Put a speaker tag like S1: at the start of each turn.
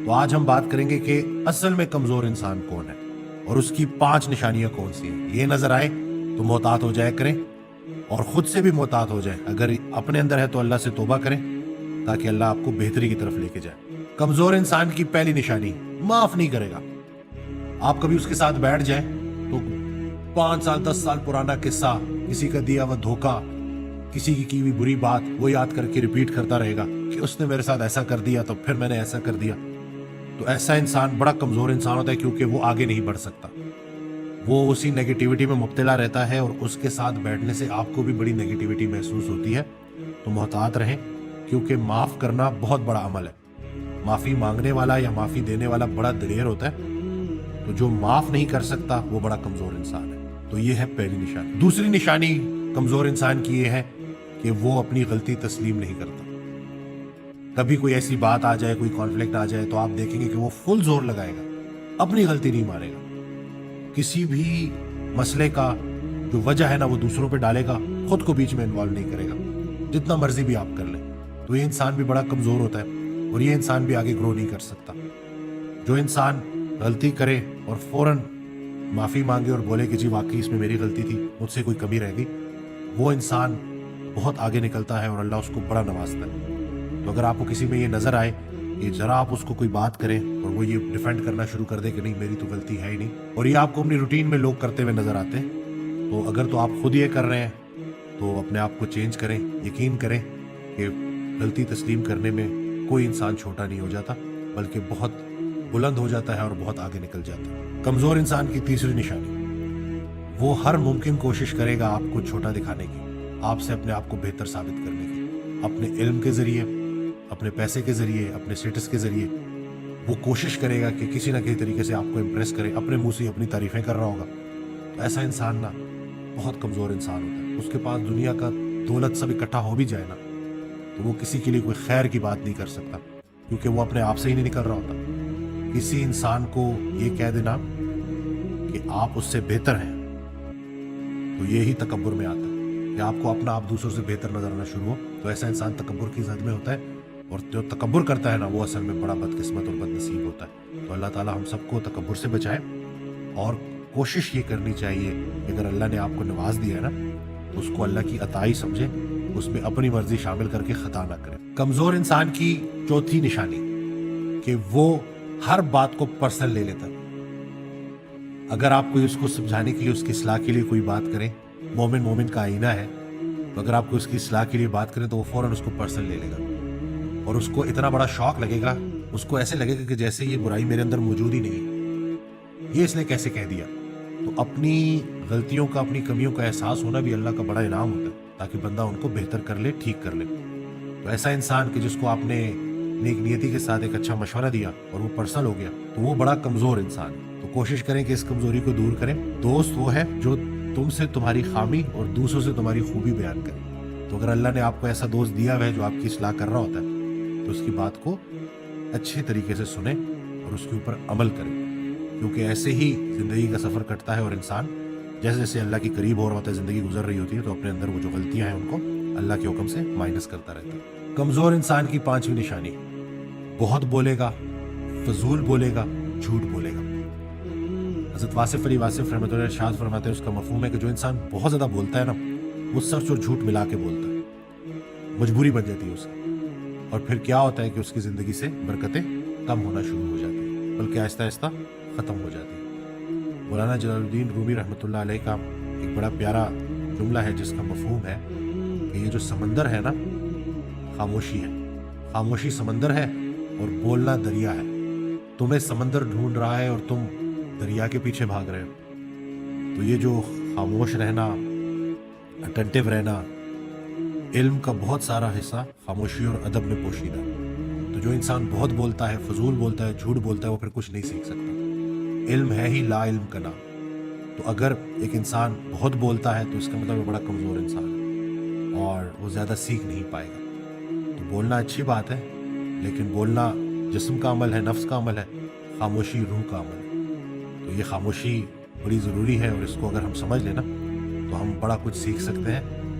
S1: تو آج ہم بات کریں گے کہ اصل میں کمزور انسان کون ہے اور اس کی 5 نشانیاں کون سی ہیں. یہ نظر آئے تو محتاط ہو جایا کریں اور خود سے بھی محتاط ہو جائیں. اگر اپنے اندر ہے تو اللہ سے توبہ کریں تاکہ اللہ آپ کو بہتری کی طرف لے کے جائے. کمزور انسان کی پہلی نشانی معاف نہیں کرے گا. آپ کبھی اس کے ساتھ بیٹھ جائیں تو 5 سال 10 سال پرانا قصہ, کسی کا دیا ہوا دھوکہ, کسی کی ہوئی بری بات وہ یاد کر کے ریپیٹ کرتا رہے گا کہ اس نے میرے ساتھ ایسا کر دیا تو پھر میں نے ایسا کر دیا. تو ایسا انسان بڑا کمزور انسان ہوتا ہے کیونکہ وہ آگے نہیں بڑھ سکتا. وہ اسی نیگیٹیوٹی میں مبتلا رہتا ہے اور اس کے ساتھ بیٹھنے سے آپ کو بھی بڑی نیگیٹیوٹی محسوس ہوتی ہے. تو محتاط رہیں کیونکہ معاف کرنا بہت بڑا عمل ہے. معافی مانگنے والا یا معافی دینے والا بڑا دلیر ہوتا ہے, تو جو معاف نہیں کر سکتا وہ بڑا کمزور انسان ہے. تو یہ ہے پہلی نشانی. دوسری نشانی کمزور انسان کی یہ ہے کہ وہ اپنی غلطی تسلیم نہیں کرتا. کبھی کوئی ایسی بات آ جائے, کوئی کانفلکٹ آ جائے تو آپ دیکھیں گے کہ وہ فل زور لگائے گا, اپنی غلطی نہیں مارے گا. کسی بھی مسئلے کا جو وجہ ہے نا وہ دوسروں پہ ڈالے گا, خود کو بیچ میں انوالو نہیں کرے گا, جتنا مرضی بھی آپ کر لیں. تو یہ انسان بھی بڑا کمزور ہوتا ہے اور یہ انسان بھی آگے گرو نہیں کر سکتا. جو انسان غلطی کرے اور فوراً معافی مانگے اور بولے کہ جی واقعی اس میں میری غلطی تھی, مجھ سے کوئی کمی رہ گئی, وہ انسان بہت آگے نکلتا ہے اور اللہ اس کو بڑا نوازتا ہے. تو اگر آپ کو کسی میں یہ نظر آئے کہ ذرا آپ اس کو کوئی بات کریں اور وہ یہ ڈیفینڈ کرنا شروع کر دے کہ نہیں میری تو غلطی ہے ہی نہیں, اور یہ آپ کو اپنی روٹین میں لوگ کرتے ہوئے نظر آتے ہیں, تو اگر تو آپ خود یہ کر رہے ہیں تو اپنے آپ کو چینج کریں. یقین کریں کہ غلطی تسلیم کرنے میں کوئی انسان چھوٹا نہیں ہو جاتا بلکہ بہت بلند ہو جاتا ہے اور بہت آگے نکل جاتا ہے. کمزور انسان کی تیسری نشانی, وہ ہر ممکن کوشش کرے گا آپ کو چھوٹا دکھانے کی, آپ سے اپنے آپ کو بہتر ثابت کرنے کی. اپنے علم کے ذریعے, اپنے پیسے کے ذریعے, اپنے اسٹیٹس کے ذریعے وہ کوشش کرے گا کہ کسی نہ کسی طریقے سے آپ کو امپریس کرے. اپنے منہ سے اپنی تعریفیں کر رہا ہوگا. تو ایسا انسان نا بہت کمزور انسان ہوتا ہے. اس کے پاس دنیا کا دولت سب اکٹھا ہو بھی جائے نا تو وہ کسی کے لیے کوئی خیر کی بات نہیں کر سکتا کیونکہ وہ اپنے آپ سے ہی نہیں نکل رہا ہوتا. کسی انسان کو یہ کہہ دینا کہ آپ اس سے بہتر ہیں تو یہی تکبر میں آتا ہے کہ آپ کو اپنا آپ دوسروں سے بہتر نظر آنا شروع ہو. تو ایسا انسان تکبر کی زد میں ہوتا ہے اور جو تکبر کرتا ہے نا وہ اصل میں بڑا بدقسمت اور بد نصیب ہوتا ہے. تو اللہ تعالیٰ ہم سب کو تکبر سے بچائے اور کوشش یہ کرنی چاہیے کہ اگر اللہ نے آپ کو نواز دیا ہے نا تو اس کو اللہ کی عطائی سمجھے, اس میں اپنی مرضی شامل کر کے خطا نہ کرے. کمزور انسان کی چوتھی نشانی کہ وہ ہر بات کو پرسنل لے لیتا ہے. اگر آپ کوئی اس کو سمجھانے کے لیے, اس کی اصلاح کے لیے کوئی بات کریں, مومن کا آئینہ ہے, تو اگر آپ کو اس کی اصلاح کے لیے بات کریں تو وہ فوراً اس کو پرسنل لے لے گا اور اس کو اتنا بڑا شوق لگے گا, اس کو ایسے لگے گا کہ جیسے یہ برائی میرے اندر موجود ہی نہیں, یہ اس نے کیسے کہہ دیا. تو اپنی غلطیوں کا, اپنی کمیوں کا احساس ہونا بھی اللہ کا بڑا انعام ہوتا ہے تاکہ بندہ ان کو بہتر کر لے, ٹھیک کر لے. تو ایسا انسان کہ جس کو آپ نے نیک نیتی کے ساتھ ایک اچھا مشورہ دیا اور وہ پرسنل ہو گیا تو وہ بڑا کمزور انسان ہے. تو کوشش کریں کہ اس کمزوری کو دور کریں. دوست وہ ہے جو تم سے تمہاری خامی اور دوسروں سے تمہاری خوبی بیان کرے. تو اگر اللہ نے آپ کو ایسا دوست دیا ہے جو آپ کی اصلاح کر رہا ہوتا ہے تو اس کی بات کو اچھے طریقے سے سنیں اور اس کے اوپر عمل کریں, کیونکہ ایسے ہی زندگی کا سفر کٹتا ہے اور انسان جیسے جیسے اللہ کے قریب ہو رہا ہوتا ہے, زندگی گزر رہی ہوتی ہے, تو اپنے اندر وہ جو غلطیاں ہیں ان کو اللہ کے حکم سے مائنس کرتا رہتا ہے. کمزور انسان کی 5ویں نشانی, بہت بولے گا, فضول بولے گا, جھوٹ بولے گا. حضرت واصف علی واصف رحمۃ اللہ ارشاد فرماتے ہیں اس کا مفہوم ہے کہ جو انسان بہت زیادہ بولتا ہے نا وہ سچ اور جھوٹ ملا کے بولتا ہے, مجبوری بن جاتی ہے اس کی, اور پھر کیا ہوتا ہے کہ اس کی زندگی سے برکتیں کم ہونا شروع ہو جاتی ہیں بلکہ آہستہ آہستہ ختم ہو جاتی ہیں. مولانا جلال الدین رومی رحمۃ اللہ علیہ کا ایک بڑا پیارا جملہ ہے جس کا مفہوم ہے کہ یہ جو سمندر ہے نا خاموشی ہے, خاموشی سمندر ہے اور بولنا دریا ہے. تمہیں سمندر ڈھونڈ رہا ہے اور تم دریا کے پیچھے بھاگ رہے ہو. تو یہ جو خاموش رہنا, اٹینٹیو رہنا, علم کا بہت سارا حصہ خاموشی اور ادب میں پوشیدہ. تو جو انسان بہت بولتا ہے, فضول بولتا ہے, جھوٹ بولتا ہے, وہ پھر کچھ نہیں سیکھ سکتا. علم ہے ہی لا علم کا نام. تو اگر ایک انسان بہت بولتا ہے تو اس کا مطلب وہ بڑا کمزور انسان ہے اور وہ زیادہ سیکھ نہیں پائے گا. تو بولنا اچھی بات ہے لیکن بولنا جسم کا عمل ہے, نفس کا عمل ہے, خاموشی روح کا عمل ہے. تو یہ خاموشی بڑی ضروری ہے اور اس کو اگر ہم سمجھ لیں نا تو ہم بڑا کچھ سیکھ سکتے ہیں